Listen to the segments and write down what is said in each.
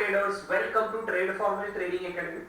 traders, welcome to Trade Formal Trading Academy.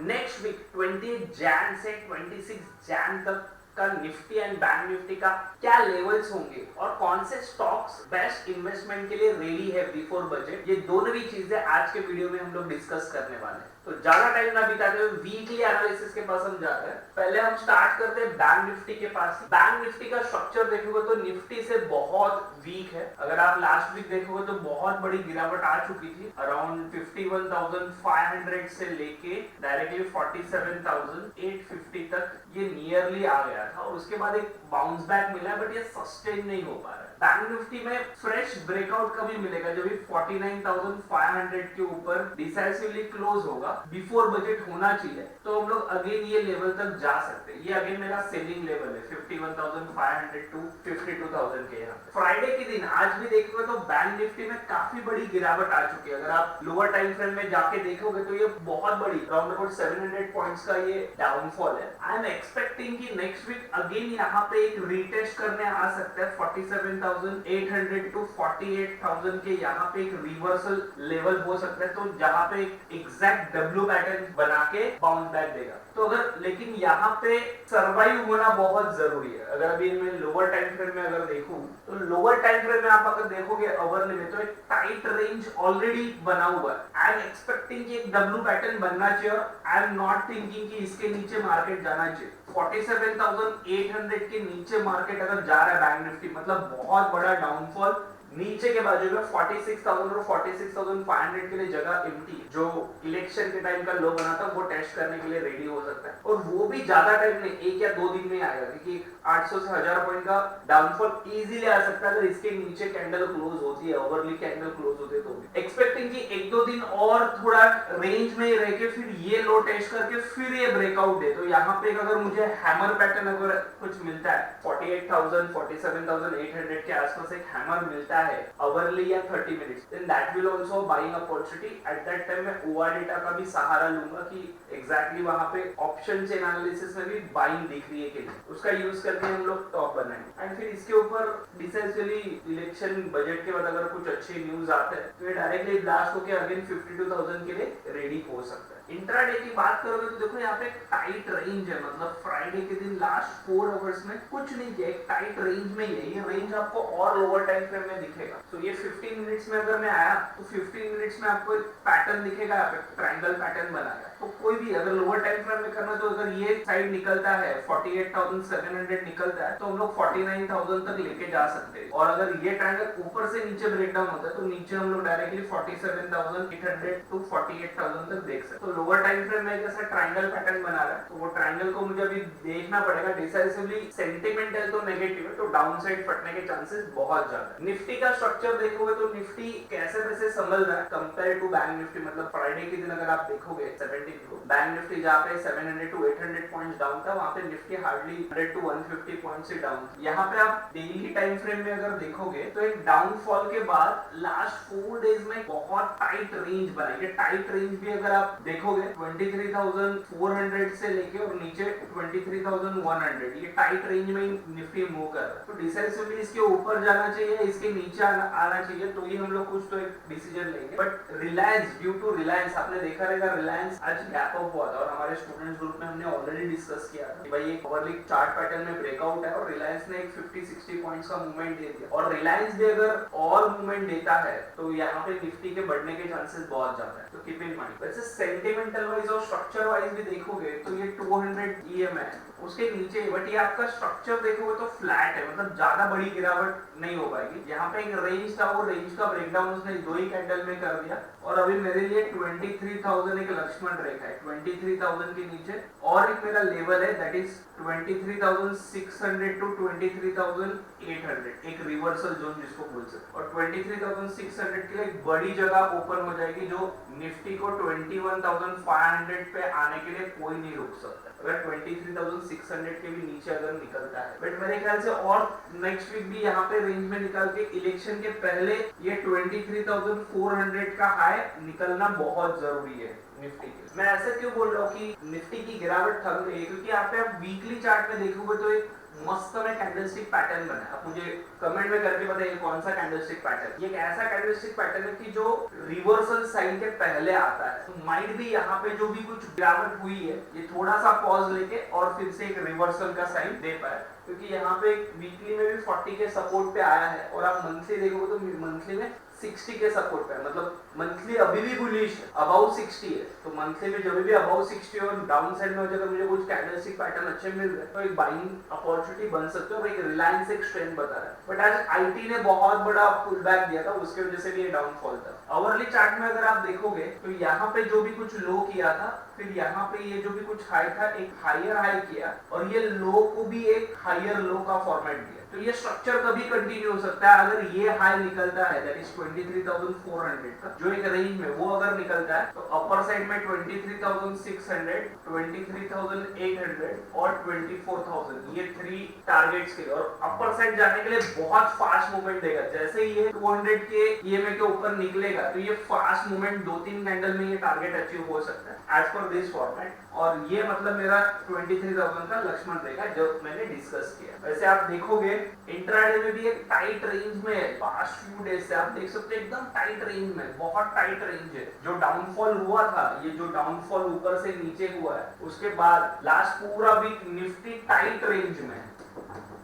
Next week 20 Jain से 26 जैन तक का निफ्टी एंड बैंक निफ्टी का क्या लेवल्स होंगे और कौन से स्टॉक्स बेस्ट इन्वेस्टमेंट के लिए रेडी है बिफोर बजट, ये दोनों भी चीजें आज के वीडियो में हम लोग डिस्कस करने वाले हैं। तो ज्यादा टाइम ना बिताते हुए वीकली एनालिसिस के पास हम जाते हैं। पहले हम स्टार्ट करते हैं बैंक निफ्टी के पास। बैंक निफ्टी का स्ट्रक्चर देखोगे तो निफ्टी से बहुत वीक है। अगर आप लास्ट वीक देखोगे तो बहुत बड़ी गिरावट आ चुकी थी, अराउंड 51,500 से लेके डायरेक्टली 47,850 तक ये नियरली आ गया था और उसके बाद एक बाउंस बैक मिला है, बट ये सस्टेन नहीं हो पा रहा है। बैंक निफ्टी में फ्रेश ब्रेकआउट कभी मिलेगा जब भी 49,500 के ऊपर डिसाइसिवली क्लोज होगा, बिफोर बजट होना चाहिए, तो हम लोग अगेन ये लेवल तक जा सकते हैं। ये अगेन मेरा सेलिंग लेवल है 51,500 टू 52,000 के यहाँ। फ्राइडे के दिन आज भी देखोगे तो बैंक निफ्टी में काफी बड़ी गिरावट आ चुकी है। अगर आप लोअर टाइम फ्रेम में जाके देखोगे तो ये बहुत बड़ी अराउंड अबाउट 700 पॉइंट्स का ये डाउनफॉल है। आई एम एक्सपेक्टिंग कि नेक्स्ट वीक अगेन यहाँ पे एक रीटेस्ट करने आ सकता है 47,800 टू 48,000 के यहाँ पे एक रिवर्सल लेवल हो सकता है, तो जहाँ पे एक एग्जैक्ट डब्ल्यू पैटर्न बना के बाउंस बैक देगा। तो अगर लेकिन यहाँ पे सर्वाइव होना बहुत जरूरी है। अगर अभी मैं लोअर टाइम फ्रेम में अगर देखूं तो लोअर टाइम फ्रेम में आप अगर देखोगे अवरली में तो एक टाइट रेंज ऑलरेडी बना हुआ है। आई एम एक्सपेक्टिंग कि एक डब्ल्यू पैटर्न बनना चाहिए और आई एम नॉट थिंकिंग कि इसके नीचे मार्केट जाना चाहिए। 47,800 के नीचे मार्केट अगर जा रहा है बैंक निफ्टी मतलब बहुत बड़ा डाउनफॉल। नीचे के बाजू में 46,000 और 46,500 के लिए जगह एम्प्टी है, जो इलेक्शन के टाइम का लो बना था वो टेस्ट करने के लिए रेडी हो सकता है। और वो भी ज्यादा टाइम नहीं, 1 या 2 दिन में आएगा, क्योंकि 800 से 1000 पॉइंट का डाउनफॉल इजीली आ सकता है अगर इसके नीचे कैंडल क्लोज होती है, ओवरली कैंडल क्लोज होते तो भी एक्सपेक्टिंग कि 1-2 दिन और थोड़ा रेंज में रह के फिर ये लो टेस्ट करके फिर ये ब्रेकआउट दे। तो यहाँ पे अगर मुझे हैमर पैटर्न अगर कुछ मिलता है 48,000 47,800 के आसपास एक हैमर मिलता है अवरली या 30 minutes, then that will also buying opportunity. At that time मैं ओआर डेटा का भी सहारा लूंगा कि एग्जैक्टली वहां पे ऑप्शन चेन एनालिसिस में भी बाइंग दिख रही है कि नहीं, उसका यूज करके हम लोग टॉप बनाएंगे। एंड फिर इसके ऊपर डिसेंशियली इलेक्शन बजट के बाद अगर कुछ अच्छे न्यूज आते हैं तो ये डायरेक्टली ब्लास्ट होकर अगेन 52,000 के लिए रेडी हो सकता है। इंट्राडे की बात करोगे तो देखो यहाँ पे टाइट रेंज है, मतलब फ्राइडे के दिन लास्ट 4 आवर्स में कुछ नहीं किया, एक टाइट रेंज में ही है। ये रेंज आपको और लोअर टाइम फ्रेम में दिखेगा। तो ये 15 मिनट्स में अगर मैं आया तो 15 मिनट्स में आपको एक पैटर्न दिखेगा, यहाँ पे ट्रायंगल पैटर्न बनाया। तो कोई भी अगर लोअर टाइम फ्रेम में करना तो अगर ये साइड निकलता है 48,700 निकलता है तो हम लोग 49,000 तक लेके जा सकते हैं। और अगर ये ट्रायंगल ऊपर से नीचे ब्रेकडाउन होता है तो नीचे हम लोग डायरेक्टली 47,800 टू 48,000 तक देख सकते हैं। तो लोअर टाइम फ्रेम में जैसा ट्रायंगल पैटर्न बना रहा है तो वो ट्रायंगल को मुझे अभी देखना पड़ेगा। डिसाइसिवली सेंटिमेंटल तो नेगेटिव है, तो डाउन साइड फटने के चांसेस बहुत ज्यादा है। निफ्टी का स्ट्रक्चर देखोगे तो निफ्टी कैसे वैसे संभल रहा है कंपेयर टू बैंक निफ्टी। मतलब फ्राइडे के दिन अगर आप देखोगे 70 बैंक निफ्टी जहाँ पे 700 टू 800 पॉइंट्स डाउन था, वहाँ पे निफ्टी हार्डली 100 टू 150 पॉइंट से डाउन। यहाँ पे आप डेली टाइम फ्रेम में अगर देखोगे तो एक डाउनफॉल के बाद लास्ट 4 डेज में बहुत टाइट रेंज बनाई है। टाइट रेंज भी अगर आप देखोगे 23,400 से लेके और नीचे 23,100, ये टाइट रेंज में निफ्टी मूव कर रहा है। तो डिसाइसिवली इसके ऊपर जाना चाहिए, इसके नीचे आना चाहिए, तो ये हम लोग कुछ तो एक डिसीजन लेंगे। But Reliance, due to Reliance आपने देखा रहेगा रिलायंस आज गैप अप हुआ था और हमारे स्टूडेंट्स ग्रुप में हमने ऑलरेडी डिस्कस किया था कि भाई एक ओवरली चार्ट पैटर्न में ब्रेकआउट है और रिलायंस ने एक 50-60 पॉइंट्स का मूवमेंट दे दिया। और रिलायंस भी अगर और मूवमेंट देता है तो यहाँ पे निफ्टी के बढ़ने के चांसेस बहुत ज्यादा है, तो कीप इन माइंड। वैसे सेंटिमेंटल वाइज और स्ट्रक्चर वाइज भी देखोगे तो ये 200 EM है उसके नीचे, बट ये आपका स्ट्रक्चर देखोगे तो फ्लैट है, मतलब ज्यादा बड़ी गिरावट नहीं हो पाएगी। यहाँ पे एक रेंज था, वो रेंज का ब्रेकडाउन उसने 2 ही कैंडल में कर दिया और अभी मेरे लिए 23,000 एक लक्ष्मण रेखा है, 23,000 के नीचे और एक मेरा लेवल है दैट इज 23,600 टू 23,800, एक रिवर्सल जोन जिसको बोल सकते। और 23,600 के लिए एक बड़ी जगह ओपन हो जाएगी जो निफ्टी को 21,500 पे आने के लिए कोई नहीं रोक सकता अगर 23,600 के भी नीचे अगर निकलता है। बट मेरे ख्याल से और नेक्स्ट वीक भी यहाँ पे रेंज में निकाल के इलेक्शन के पहले ये 23,400 का हाई निकलना बहुत जरूरी है निफ्टी के। मैं ऐसे क्यों बोल रहा हूँ कि निफ्टी की गिरावट थम गई है, क्योंकि यहाँ पे आप वीकली चार्ट में देखोगे तो एक मस्त में कैंडलस्टिक पैटर्न बना। आप मुझे कमेंट में करके बताइए कौन सा कैंडलस्टिक पैटर्न। ये एक ऐसा कैंडलस्टिक पैटर्न है कि जो रिवर्सल साइन के पहले आता है। तो माइट भी यहाँ पे जो भी कुछ गिरावट हुई है ये थोड़ा सा पॉज लेके और फिर से एक रिवर्सल का साइन दे पाए, क्योंकि यहाँ पे वीकली में भी 40 के सपोर्ट पे आया है और आप मंथली देखोगे तो मंथली में 60 के सपोर्ट पे है। मतलब मंथली अभी भी बुलिश है, अबाउ 60 है। तो मंथली में जब भी अबाउ 60 और डाउन साइड में हो जाए, मुझे कुछ कैंडलस्टिक पैटर्न अच्छे मिल रहे हैं तो एक बाइंग अपॉर्चुनिटी बन सकते हो। और एक रिलायंस एक स्ट्रेंथ बता रहा है, बट आज आईटी ने बहुत बड़ा पुल बैक दिया था, उसके वजह से भी ये डाउनफॉल था। आवरली चार्ट में अगर आप देखोगे तो यहाँ पे जो भी कुछ लो किया था, फिर यहाँ पे ये जो भी कुछ हाई था एक हायर हाई किया और ये लो को भी एक हायर लो का फॉर्मेट दिया। तो ये स्ट्रक्चर कभी कंटिन्यू हो सकता है। अगर ये हाई निकलता है दैट इज 23,400 का जो एक रेंज में, वो अगर निकलता है तो अपर साइड में 23,600, 23,800 और 24,000 ये 3 टारगेट्स के लिए। और अपर साइड जाने के लिए बहुत फास्ट मूवमेंट देगा। जैसे ये 200 के ईएमए के ऊपर निकलेगा तो ये फास्ट मूवमेंट 2-3 कैंडल में ये टारगेट अचीव हो सकता है एज पर दिस फॉर्मेट। और ये मतलब मेरा 23,000 का लक्ष्मण रहेगा जो मैंने डिस्कस किया। वैसे आप देखोगे इंट्राडे में भी एक टाइट रेंज में है। पास्ट फ्यू डेज से आप देख सकते हैं एकदम टाइट रेंज में, बहुत टाइट रेंज है। जो डाउनफॉल हुआ था, ये जो डाउनफॉल ऊपर से नीचे हुआ है, उसके बाद लास्ट पूरा वीक निफ्टी टाइट रेंज में है।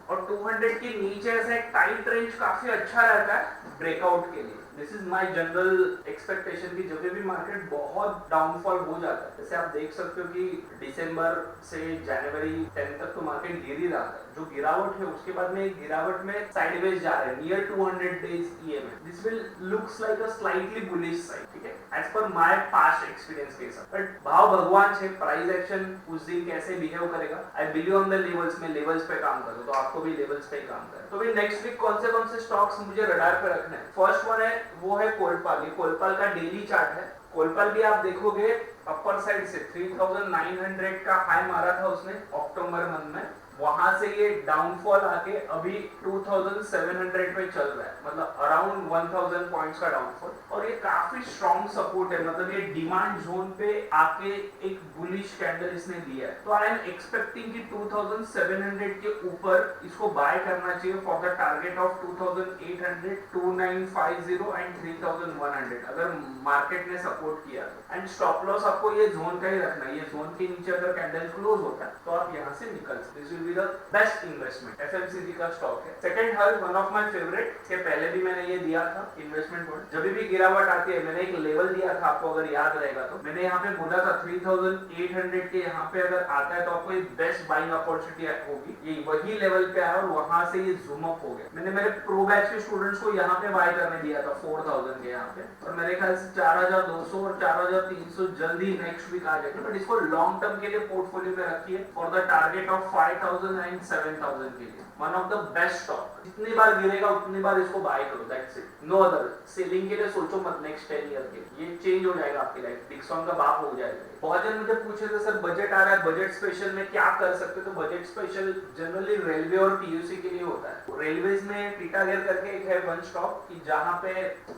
और 200 के नीचे ऐसा एक टाइट रेंज काफी अच्छा रहता है ब्रेकआउट के लिए। This is my general expectation कि जब भी मार्केट बहुत डाउनफॉल हो जाता है, जैसे आप देख सकते हो कि दिसंबर से जनवरी 10 तक तो मार्केट गिर ही रहा था। जो गिरावट है उसके बाद में गिरावट में साइडवेज जा रहे हैं near 200 days EMA. This will looks like a slightly bullish side, ठीक है, as per my past experience के साथ। बट भाव भगवान है, प्राइस एक्शन उस दिन कैसे बिहेव करेगा, I believe on the levels में, लेवल्स पे काम करो तो आपको भी लेवल्स पे काम करें। तो भाई नेक्स्ट वीक कौन से स्टॉक्स मुझे रडार पे रखने हैं। फर्स्ट वन है वो है कोलपाल। ये कोलपाल का डेली चार्ट है। कोलपाल भी आप देखोगे अपर साइड से 3,900 का हाई मारा था उसने अक्टूबर मंथ में, वहां से ये डाउनफॉल आके अभी 2,700 पे चल रहा है, मतलब अराउंड 1,000 पॉइंट्स का डाउनफॉल। और ये काफी स्ट्रॉन्ग सपोर्ट है, मतलब ये डिमांड जोन पे आके एक बुलिश कैंडल इसने दिया है। तो आई एम एक्सपेक्टिंग कि 2,700 के ऊपर इसको बाय करना चाहिए for the target of 2,800, 2,950 and 3,100 अगर मार्केट ने सपोर्ट किया। एंड स्टॉप लॉस आपको ये जोन का ही रखना है। ये जोन के नीचे अगर कैंडल क्लोज होता है तो आप यहाँ से निकल सकते। This will be the best investment. FMCG का स्टॉक है। सेकंड हल वन ऑफ माय फेवरेट, के पहले भी मैंने ये दिया था इन्वेस्टमेंट बोर्ड। जब भी गिरावट आती है मैंने एक लेवल दिया था आपको, अगर याद रहेगा तो मैंने यहाँ पे बोला था 3,800 के यहाँ पे अगर आता है तो आपको एक बेस्ट बाइंग अपॉर्चुनिटी होगी। ये वही लेवल पे आया और वहां से ये जूम अप हो गया। मैंने मेरे प्रो बैच के स्टूडेंट्स को यहाँ पे बाय करने दिया था 4,000 के यहाँ पे, और मेरे ख्याल से 4,200 और 4,300 जल्दी नेक्स्ट वीक आ जाएगा। बट इसको लॉन्ग टर्म के लिए पोर्टफोलियो में रखिए for the target of 5,000 and 7,000 के लिए। One of the best stock. जितनी बार गिरेगा उतनी बार इसको बाय करो, that's it, no other. Selling के लिए सोचो मत नेक्स्ट 10 ईयर के, ये चेंज हो जाएगा आपकी लाइफ, डिक्सॉन का बाप हो जाएगा। बहुत जन मुझे पूछे थे सर बजट आ रहा है, बजट स्पेशल में क्या कर सकते? तो बजट स्पेशल जनरली रेलवे और पीयूसी के लिए होता है। रेलवेज में टीटागेर करके एक है वन स्टॉक की जहां पे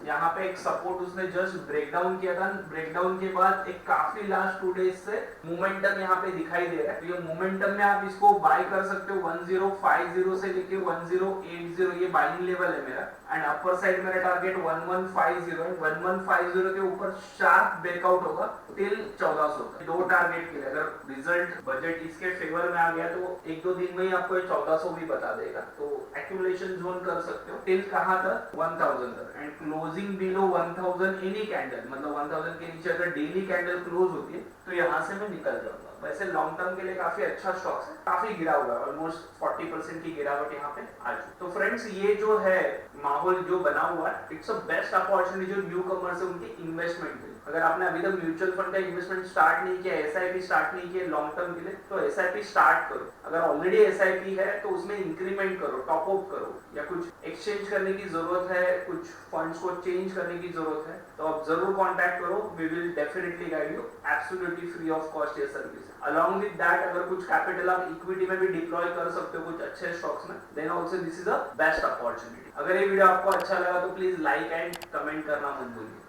यहाँ पे एक सपोर्ट उसने जस्ट ब्रेकडाउन किया था। ब्रेकडाउन के बाद एक काफी लास्ट 2 डेज से मोमेंटम यहाँ पे दिखाई दे रहा है। तो ये मोमेंटम में आप इसको बाय कर सकते हो 1050 से लेके 1080, ये बाइंग लेवल है मेरा। एंड अपर साइड मेरा टारगेट 1150 है। 1150 के ऊपर शार्प ब्रेकआउट होगा टिल 1400। 2 टारगेट के लिए अगर रिजल्ट बजट इसके फेवर में आ गया तो 1-2 दिन में ही आपको 1400 भी बता देगा। तो एक्यूमुलेशन जोन कर सकते हो टिल कहां तक, 1000 तक। And closing below 1000 any candle, मतलब 1000 के नीचे अगर डेली कैंडल क्लोज होती है तो यहाँ से मैं निकल जाऊंगा। वैसे लॉन्ग टर्म के लिए काफी अच्छा स्टॉक है, काफी गिरा हुआ है, ऑलमोस्ट 40% की गिरावट यहाँ पे आ चुकी। तो फ्रेंड्स ये जो है माहौल जो बना हुआ है, इट्स अ बेस्ट अपॉर्चुनिटी जो न्यू कमर्स है उनके इन्वेस्टमेंट के लिए। अगर आपने अभी तक म्यूचुअल फंड का इन्वेस्टमेंट स्टार्ट नहीं किया, एसआईपी स्टार्ट नहीं किया लॉन्ग टर्म के लिए, तो एसआईपी स्टार्ट करो। अगर ऑलरेडी एसआईपी है तो उसमें इंक्रीमेंट करो, टॉप अप करो, या कुछ एक्सचेंज करने की जरूरत है, कुछ फंड्स को चेंज करने की जरूरत है तो आप जरूर कॉन्टैक्ट करो। We will definitely guide you absolutely free of cost ये सर्विस। अलॉन्ग विद दैट अगर कुछ कैपिटल आप इक्विटी में भी डिप्लॉय कर सकते हो कुछ अच्छे स्टॉक्स में, then also this is a best opportunity. अगर ये वीडियो आपको अच्छा लगा तो प्लीज लाइक एंड कमेंट करना मत भूलिए।